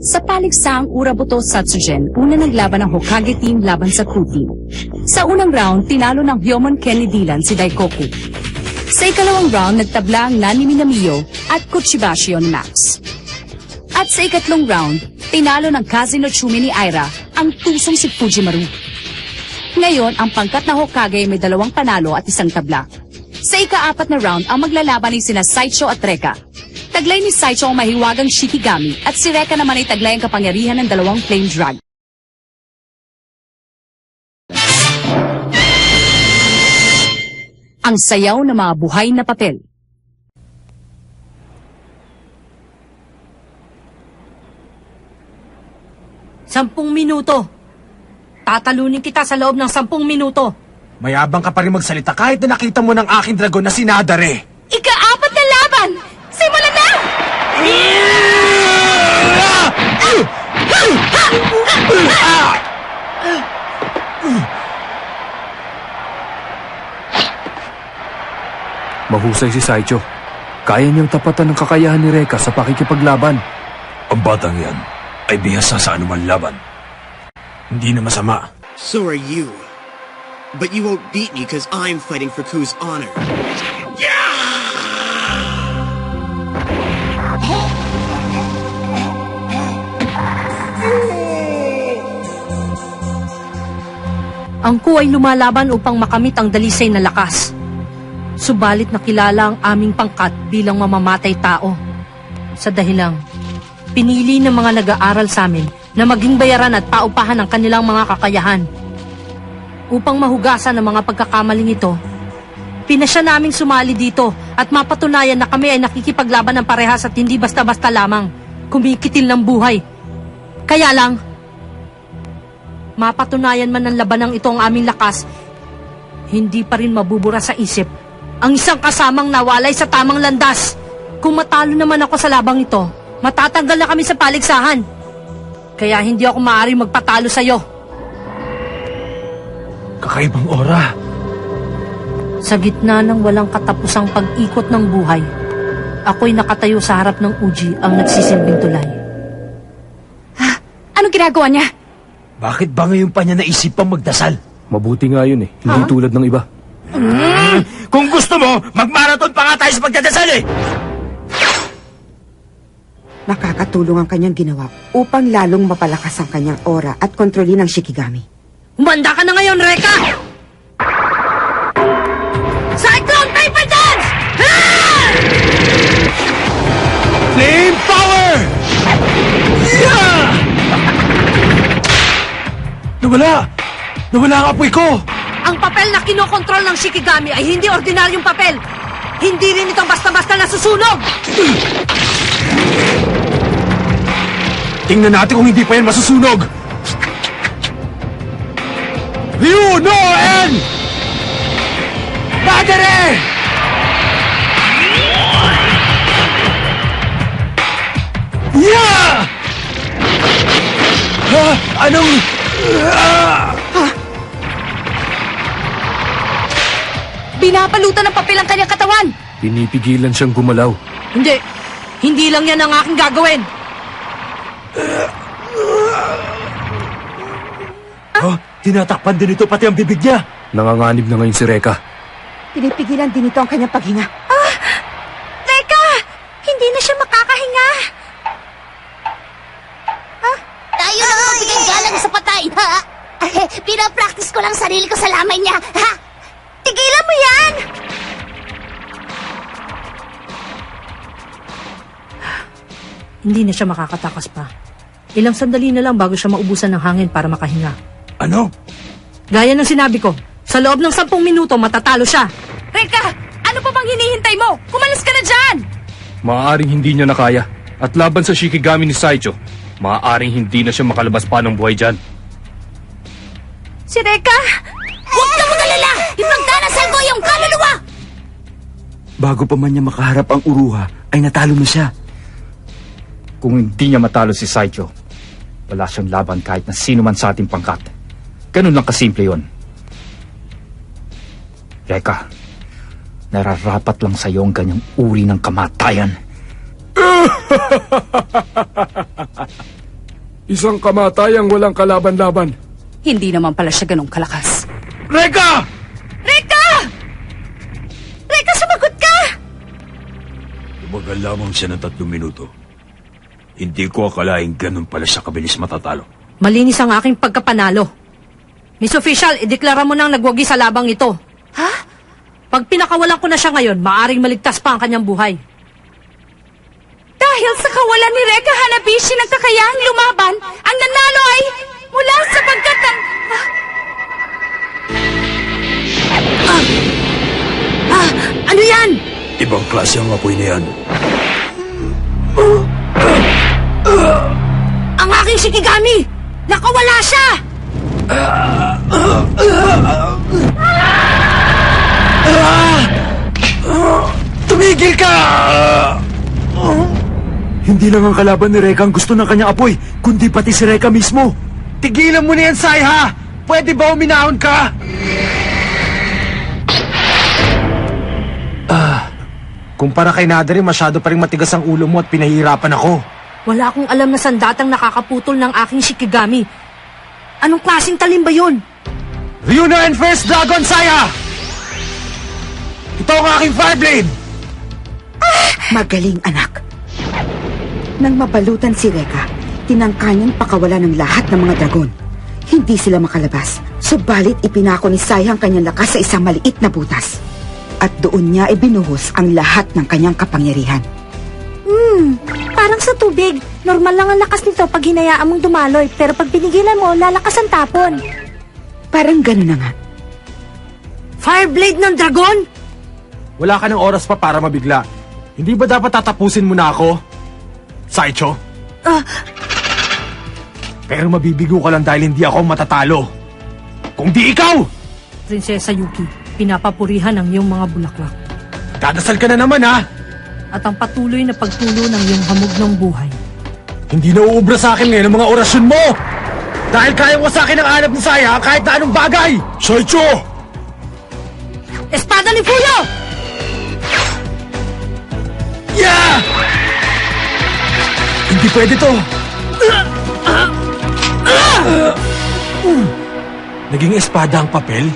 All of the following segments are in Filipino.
Sa paligsaang Urabuto Satsujin, una naglaban ang Hokage team laban sa Crew team. Sa unang round, tinalo ng Hyomon Kenidilan si Daikoku. Sa ikalawang round, nagtabla ang Nani Minamiyo at Kuchibashio ni Max. At sa ikatlong round, tinalo ng Kazeno Chumi ni Aira ang tusong si Fujimaru. Ngayon, ang pangkat na Hokage may 2 panalo at 1 tabla. Sa ika-4 na round, ang maglalaban ay sina Saicho at Reka. Taglay ni Saicho ang mahiwagang Shikigami at si Reka naman ay taglay ang kapangyarihan ng 2 Flame Drag. Ang sayaw ng mga buhay na papel. Sampung minuto. Tatalunin kita sa loob ng 10 minuto. Mayabang ka pa rin magsalita kahit na nakita mo ng aking dragon na sinadare. Ika-4 na laban! Simulan na! Mahusay si Saicho. Kaya niyang tapatan ng kakayahan ni Reka sa pakikipaglaban. Ang batang yan ay bihasa sa anuman laban. Hindi na masama. So are you. But you won't beat me because I'm fighting for Ku's honor. Ang Ku ay lumalaban upang makamit ang dalisay na lakas. Subalit nakilala ang aming pangkat bilang mamamatay tao. Sa dahilang, pinili ng mga nag-aaral sa amin na maging bayaran at paupahan ang kanilang mga kakayahan. Upang mahugasan ang mga pagkakamaling ito, pinasya naming sumali dito at mapatunayan na kami ay nakikipaglaban ng parehas at hindi basta-basta lamang kumikitil ng buhay. Kaya lang, mapatunayan man ng labanang ito ang aming lakas, hindi pa rin mabubura sa isip ang isang kasamang nawalay sa tamang landas. Kung matalo naman ako sa labang ito, matatanggal na kami sa paligsahan. Kaya hindi ako maaari magpatalo sa'yo. Kakaibang aura. Sa gitna ng walang katapusang pag-ikot ng buhay, ako'y nakatayo sa harap ng Uji ang nagsisilbing tulay. Ha? Anong ginagawa niya? Bakit ba ngayon pa niya naisip pang magdasal? Mabuti nga yun eh. Hindi tulad ng iba. Kung gusto mo, mag-marathon pa nga tayo sa pagdadasal eh! Makakatulong ang kanyang ginawa upang lalong mapalakas ang kanyang aura at kontrolin ang Shikigami. Humanda ka na ngayon, Reka! Cyclone Paper Dance! Flame power! Yeah! Nawala! Nawala ang apoy ko! Ang papel na kinokontrol ng Shikigami ay hindi ordinaryong papel. Hindi rin ito basta-basta nasusunog. Tingnan natin kung hindi pa yan masusunog! Ryu no En! Padere! Yeah! Ha? Anong... Binabalutan ng papel ang kanyang katawan! Pinipigilan siyang gumalaw. Hindi. Hindi lang yan ang aking gagawin. Oh, tinatakpan din ito pati ang bibig niya. Nanganganib na ngayon si Reka. Pinipigilan din ito ang kanyang paghinga. Teka! Hindi na siya makakahinga! Tayo na magbigay galang sa patay, ha? Pinapractice ko lang sarili ko sa lamay niya, ha? Tigilan mo yan! Hindi na siya makakatakas pa. Ilang sandali na lang bago siya maubusan ng hangin para makahinga. Ano? Gaya ng sinabi ko, sa loob ng 10 minuto matatalo siya. Reka! Ano pa bang hinihintay mo? Kumalas ka na dyan! Maaaring hindi niya nakaya. At laban sa Shikigami ni Saicho, maaaring hindi na siya makalabas pa ng buhay dyan. Si Reka! Huwag ka mag-alala! Ipagdarasal ko yung kaluluwa! Bago pa man niya makaharap ang Uruha, ay natalo na siya. Kung hindi niya matalo si Saicho, wala siyang laban kahit na sino man sa ating pangkat. Ganun lang kasimple yun. Reka, nararapat lang sa iyo ang ganyang uri ng kamatayan. Isang kamatayang walang kalaban-laban. Hindi naman pala siya ganong kalakas. Reka! Reka! Reka, sumagot ka! Tumagal lamang siya ng 3 minuto. Hindi ko akalaing ganun pala siya kabilis matatalo. Malinis ang aking pagkapanalo. Miss Official, ideklara mo nang nagwagi sa labang ito. Ha? Pag pinakawalan ko na siya ngayon, maaring maligtas pa ang kanyang buhay. Dahil sa kawalan ni Reka Hanabishi ng kakayahang lumaban, ang nanalo ay mula sa pagkatang... Ano yan? Ibang klase ang apoy na yan. Ang aking Shikigami! Nakawala siya! Tumigil ka! Hindi lang ang kalaban ni Reka ang gusto ng kanyang apoy, kundi pati si Reka mismo. Tigilan mo na yan, Saiha! Pwede ba uminahon ka? Kumpara kay Nadari, masyado pa rin matigas ang ulo mo at pinahihirapan ako. Wala akong alam na sandatang nakakaputol ng aking Shikigami. Anong klaseng talim ba yun? Ryuna and First Dragon, Saya! Ito ang aking Fireblade! Magaling, anak. Nang mabalutan si Reka, tinangka niyang pakawalan ng lahat ng mga dragon. Hindi sila makalabas, subalit ipinako ni Sai ang kanyang lakas sa isang maliit na butas. At doon niya ibinuhos ang lahat ng kanyang kapangyarihan. Parang sa tubig. Normal lang ang lakas nito pag hinayaan mong dumaloy. Pero pag pinigilan mo, lalakas ang tapon. Parang gano'n na nga. Fireblade ng dragon? Wala ka ng oras pa para mabigla. Hindi ba dapat tatapusin mo na ako? Saicho? Pero mabibigo ka lang dahil hindi ako matatalo. Kung di ikaw! Prinsesa Yuki, pinapapurihan ang iyong mga bulaklak. Dadasal ka na naman, ha? At ang patuloy na pagtulo ng iyong hamog ng buhay. Hindi na uubra sa akin ngayon ang mga orasyon mo! Dahil kaya mo sa akin ang hanap ni Saya kahit na anong bagay! Saicho! Espada ni Fuyo! Yeah! Hindi pwede to! Naging espada ang papel?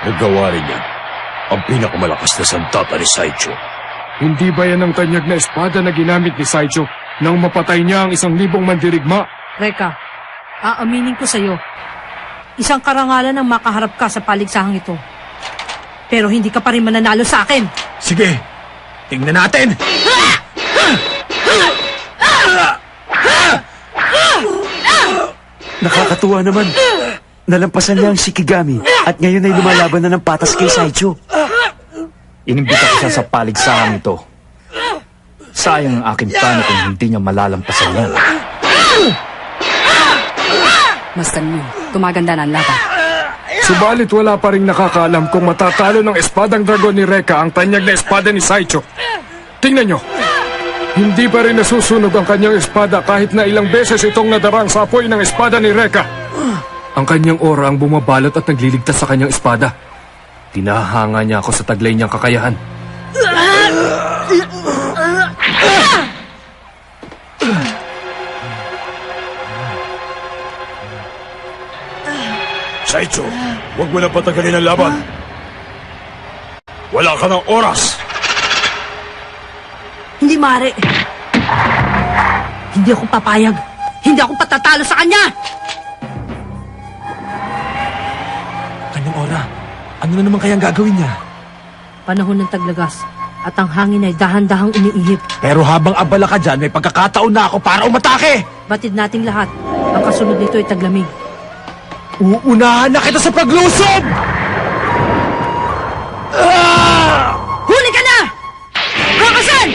Nagawa rin yan. Ang pinakamalakas na sandata ni Saicho. Hindi ba yan ang tanyag na espada na ginamit ni Saicho nang mapatay niya ang 1,000 mandirigma? Reka, aaminin ko sa iyo. Isang karangalan ang makaharap ka sa paligsahang ito. Pero hindi ka pa rin mananalo sa akin. Sige, tingnan natin! Nakakatuwa naman. Nalampasan niya ang Shikigami at ngayon ay lumalaban na ng patas kay Saicho. Inimbita ko siya sa paligsahang ito. Sayang ang aking plano kung hindi niya malalampasan yan. Mastan mo, tumaganda na ang laban. Subalit wala pa rin nakakaalam kung matatalo ng espadang dragon ni Reka ang tanyag na espada ni Saicho. Tingnan nyo, hindi pa rin nasusunog ang kanyang espada kahit na ilang beses itong nadarang sa apoy ng espada ni Reka. Ang kanyang aura ang bumabalot at nagliligtas sa kanyang espada. Tinahanga niya ako sa taglay niyang kakayahan. Saicho, huwag mo na patagalin ang laban. Wala ka ng oras. Hindi maaari. Hindi ako papayag. Hindi ako patatalo sa kanya! Kanyang ora, ano na naman kayang gagawin niya? Panahon ng taglagas at ang hangin ay dahan-dahang umiihip. Pero habang abala ka dyan, may pagkakataon na ako para umatake! Batid nating lahat. Ang kasunod nito ay taglamig. Uunahan na kita sa paglusob! Huli ka na! Rokasan!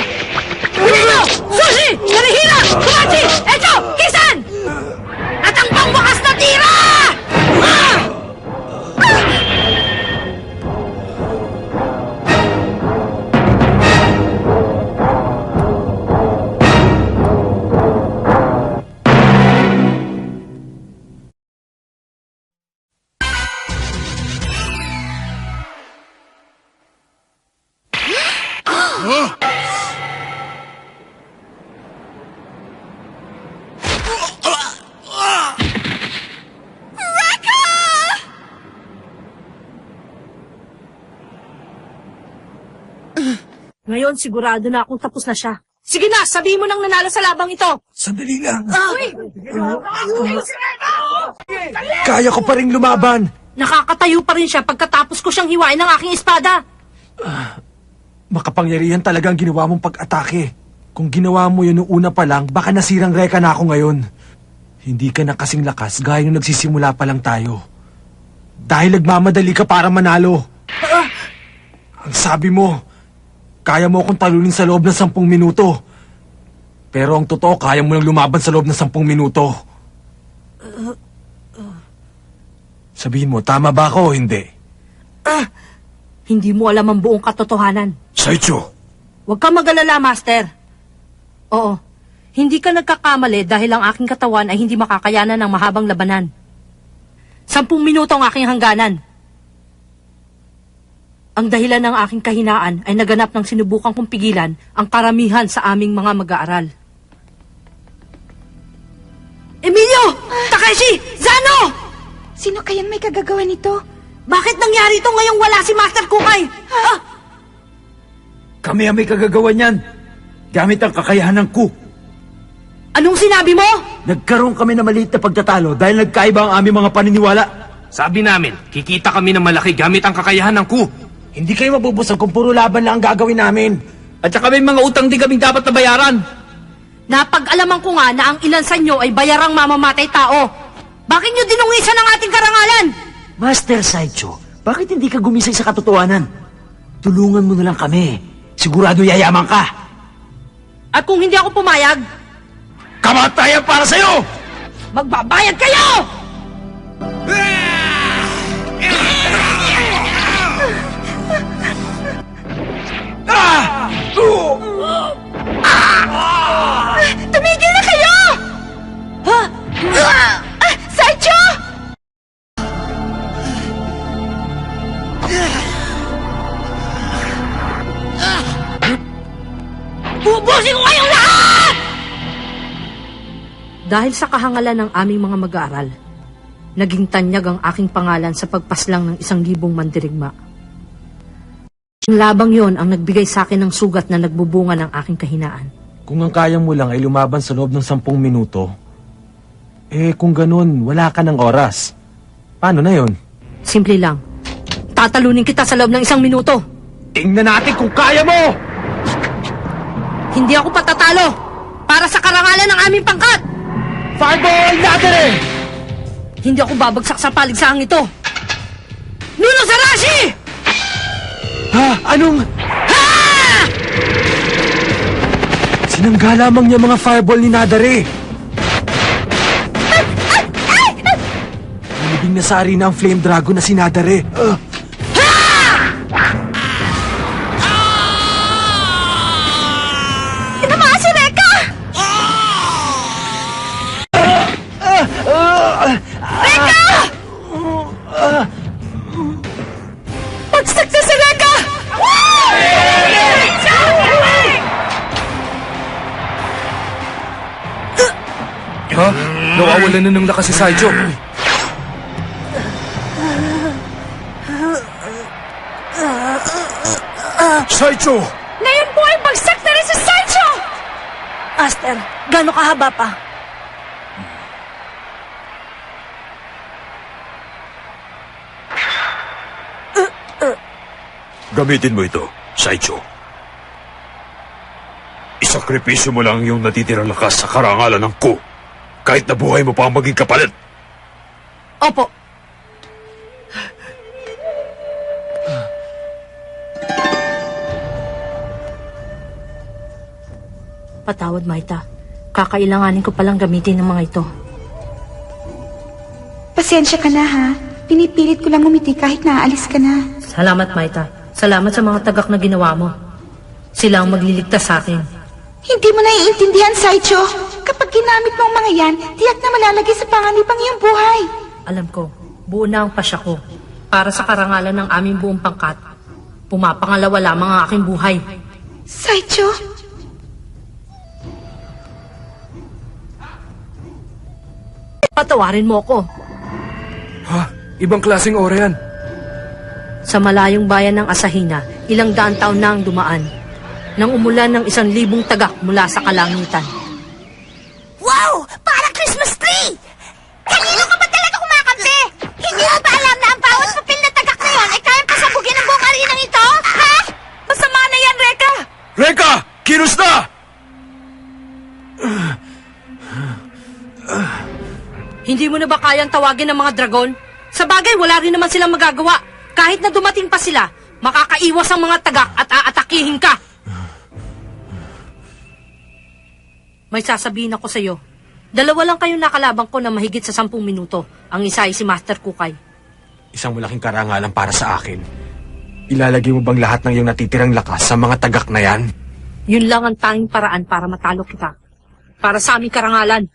Pinino! Sushi! Narihira! Kumachi! Echo! Kisan! At ang pangwakas na tira! Ngayon, sigurado na akong tapos na siya. Sige na, sabihin mo nang nanalo sa labang ito. Sandali lang. Kaya ko pa rin lumaban. Nakakatayo pa rin siya pagkatapos ko siyang hiwain ng aking espada. Makapangyarihan talaga ang ginawa mong pag-atake. Kung ginawa mo yun noong una pa lang, baka nasirang reka na ako ngayon. Hindi ka na kasing lakas gaya nung nagsisimula pa lang tayo. Dahil nagmamadali ka para manalo. Ang sabi mo, kaya mo akong talunin sa loob ng 10 minuto. Pero ang totoo, kaya mo lang lumaban sa loob ng 10 minuto. Sabihin mo, tama ba ako o hindi? Hindi mo alam ang buong katotohanan. Saicho! Huwag ka mag-alala, Master. Oo, hindi ka nagkakamali dahil ang aking katawan ay hindi makakayanan ng mahabang labanan. 10 minuto ang aking hangganan. Ang dahilan ng aking kahinaan ay naganap ng sinubukan kong pigilan ang karamihan sa aming mga mag-aaral. Emilio! Takeshi! Zano! Sino kayang may kagagawa nito? Bakit nangyari ito ngayong wala si Master Kukay? Kami ang may kagagawa niyan. Gamit ang kakayahan ng Ku. Anong sinabi mo? Nagkaroon kami ng maliit na pagtatalo dahil nagkaiba ang aming mga paniniwala. Sabi namin, kikita kami ng malaki gamit ang kakayahan ng Ku. Hindi kayo mabubusog kung puro laban lang ang gagawin namin. At saka may mga utang din kaming dapat na bayaran. Napag-alaman ko nga na ang ilan sa inyo ay bayarang mamamatay tao. Bakit nyo dinungisan ang ating karangalan? Master Saicho, bakit hindi ka gumisay sa katotohanan? Tulungan mo na lang kami. Sigurado yayaman ka. At kung hindi ako pumayag, Kamatayan para sa'yo! magbabayad kayo! Tumigil na kayo! Saicho! Bubusin ko kayong lahat! Dahil sa kahangalan ng aming mga mag-aaral, naging tanyag ang aking pangalan sa pagpaslang ng 1,000 mandirigma. Ang labang yon ang nagbigay sa akin ng sugat na nagbubunga ng aking kahinaan. Kung ang kaya mo lang ay lumaban sa loob ng 10 minuto, kung ganun, wala ka ng oras. Paano na yon? Simple lang. Tatalunin kita sa loob ng 1 minuto. Tingnan natin kung kaya mo! Hindi ako patatalo para sa karangalan ng aming pangkat. Fireball natin! Hindi ako babagsak sa paligsaang ito. Nuno Sarashi! Ha? Anong... Ha! Sinangga lamang niya mga fireball ni Nadare. Nalibing na sa arena ang Flame Dragon na si Nadare. Tinamaan si Reka! Reka! Pagsak na si Reka! Ha? Nawawalan na ng lakas si Saicho. Saicho! Ngayon po ay bagsak na rin si Saicho! Master, gano'ng kahaba pa? Gamitin mo ito, Saicho. Isakripisyo mo lang yung natitirang lakas sa karangalan ng Ku. Kahit na buhay mo pa ang maging kapalit. Opo. Patawad, Maita. Kakailanganin ko palang gamitin ng mga ito. Pasensya ka na, ha? Pinipilit ko lang umiti kahit naaalis ka na. Salamat, Maita. Salamat sa mga tagak na ginawa mo. Sila ang magliligtas sa akin. Hindi mo naiintindihan, Saicho. Kapag ginamit mo ang mga yan, tiyak na malalagay sa panganib ang iyong buhay. Alam ko, buo na ang pasya ko. Para sa karangalan ng aming buong pangkat, pumapangalawa lamang ang aking buhay. Saicho? Patawarin mo ako. Ha? Ibang klaseng ora yan. Sa malayong bayan ng Asahina, ilang daan taon na ang dumaan. nang umulan ng 1,000 tagak mula sa kalangitan. Wow! Parang Christmas tree! Kanino ka ba talaga kumakampi? Hindi mo ba alam na ang bawat papel na tagak na yan ay kayang pasabugin ng buong arenang ito? Ha? Masama na yan, Reka! Reka! Kilos na! Hindi mo na ba kayang tawagin ng mga dragon? Sa bagay, wala rin naman silang magagawa. Kahit na dumating pa sila, makakaiwas ang mga tagak at aatakihin ka. May sasabihin ako sa'yo. 2 lang kayong nakalabang ko na mahigit sa 10 minuto. Ang isa ay si Master Kukay. Isang malaking karangalan para sa akin. Ilalagay mo bang lahat ng iyong natitirang lakas sa mga tagak na yan? Yun lang ang tanging paraan para matalo kita. Para sa aming karangalan.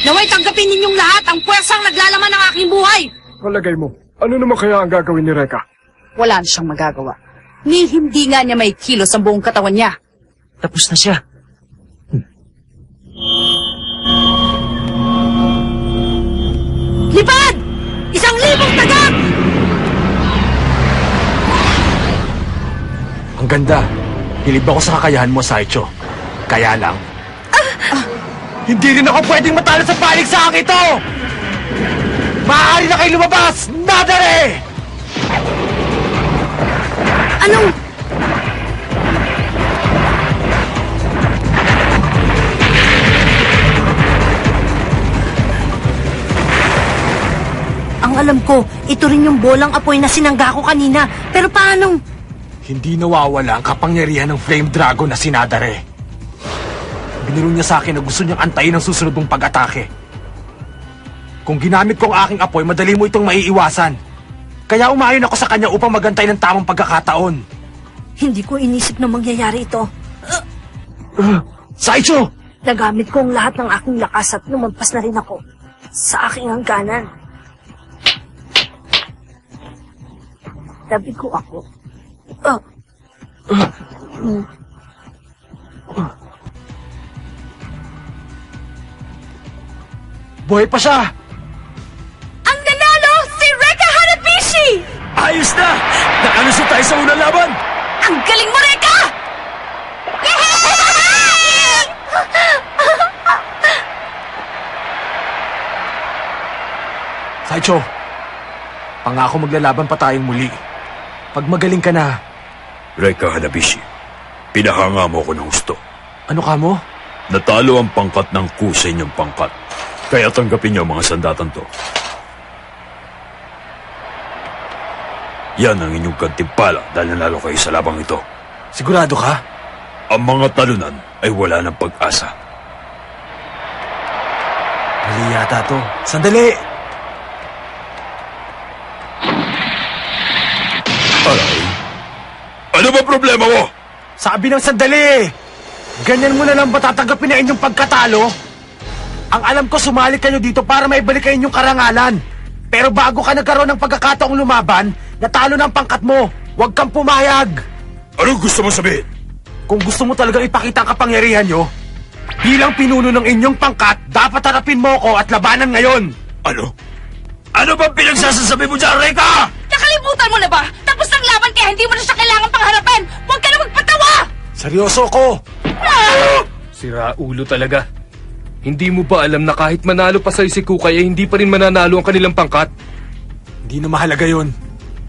Naway tanggapin ninyong lahat ang puwersang naglalaman ng aking buhay! Palagay mo, ano naman kaya ang gagawin ni Reka? Wala na siyang magagawa. Ni hindi nga niya may kilos ang buong katawan niya. Tapos na siya. Lipad! 1,000 tagak! Ang ganda. Hilib ako sa kakayahan mo, Saicho. Kaya lang, hindi rin ako pwedeng matalo sa paligsaang ito! Maaari na kayo lumabas! Nadare! Anong... Ang alam ko, ito rin yung bolang apoy na sinangga ko kanina. Pero paano? Hindi nawawala ang kapangyarihan ng Flame Dragon na sinadare. Biniro niya sa akin na gusto niyang antayin ang susunod mong pag-atake. Kung ginamit ko ang aking apoy, madali mo itong maiiwasan. Kaya umayon ako sa kanya upang magantay ng tamang pagkakataon. Hindi ko inisip na mangyayari ito. Saicho! Nagamit ko ang lahat ng aking lakas at lumampas na rin ako sa aking hangganan. Tabi ko ako. Buhay pa siya! Ang nanalo si Reka Hanabishi! Ayos na! Nakalusot tayo sa unang laban! Ang galing mo, Reka! Saicho, pangako maglalaban pa tayong muli. Pag magaling ka na, Reka Hanabishi, pinahanga mo ko ng gusto. ano ka mo? Natalo ang pangkat ng Ku sa inyong pangkat. Kaya tanggapin niyo ang mga sandatan to. Yan ang inyong gantimpala dahil nanalo kayo sa labang ito. Sigurado ka? Ang mga talunan ay wala ng pag-asa. Mali yata to. Sandali! Aray, ano ba problema mo? Sabi ng sandali! Ganyan mo na lang ba tatanggapin na inyong pagkatalo? Ang alam ko sumali kayo dito para maibalik kayo inyong karangalan. Pero bago ka nagkaroon ng pagkakataong lumaban, natalo ng pangkat mo. Huwag kang pumayag. Anong gusto mo sabihin? Kung gusto mo talagang ipakita ang kapangyarihan nyo, bilang pinuno ng inyong pangkat, dapat harapin mo ko at labanan ngayon. Ano? Ano ba pinagsasasabi mo dyan, Reka? Nakalimutan mo na ba? Tapos ng laban kaya hindi mo na siya kailangan pangharapin! Huwag ka na magpatawa! Seryoso ko. Sira ulo talaga. Hindi mo ba alam na kahit manalo pa sa'yo si Kukay, hindi pa rin mananalo ang kanilang pangkat? Hindi na mahalaga yun.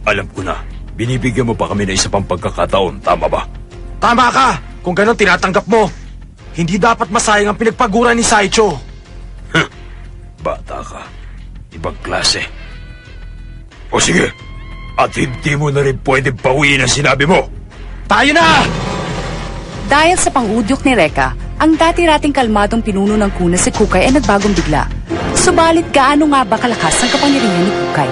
Alam ko na. Binibigyan mo pa kami na isa pang pagkakataon, tama ba? Tama ka! Kung ganon tinatanggap mo. Hindi dapat masayang ang pinagpaguran ni Saicho. Bata ka. Ibang klase. O sige, at hindi mo na rin pwedeng pauwiin ang sinabi mo. Tayo na! Dahil sa pangudyok ni Reka, ang dati-rating kalmadong pinuno ng Ku na si Kukay ay nagbagong bigla. Subalit gaano nga ba kalakas ang kapangyarihan ni Kukay?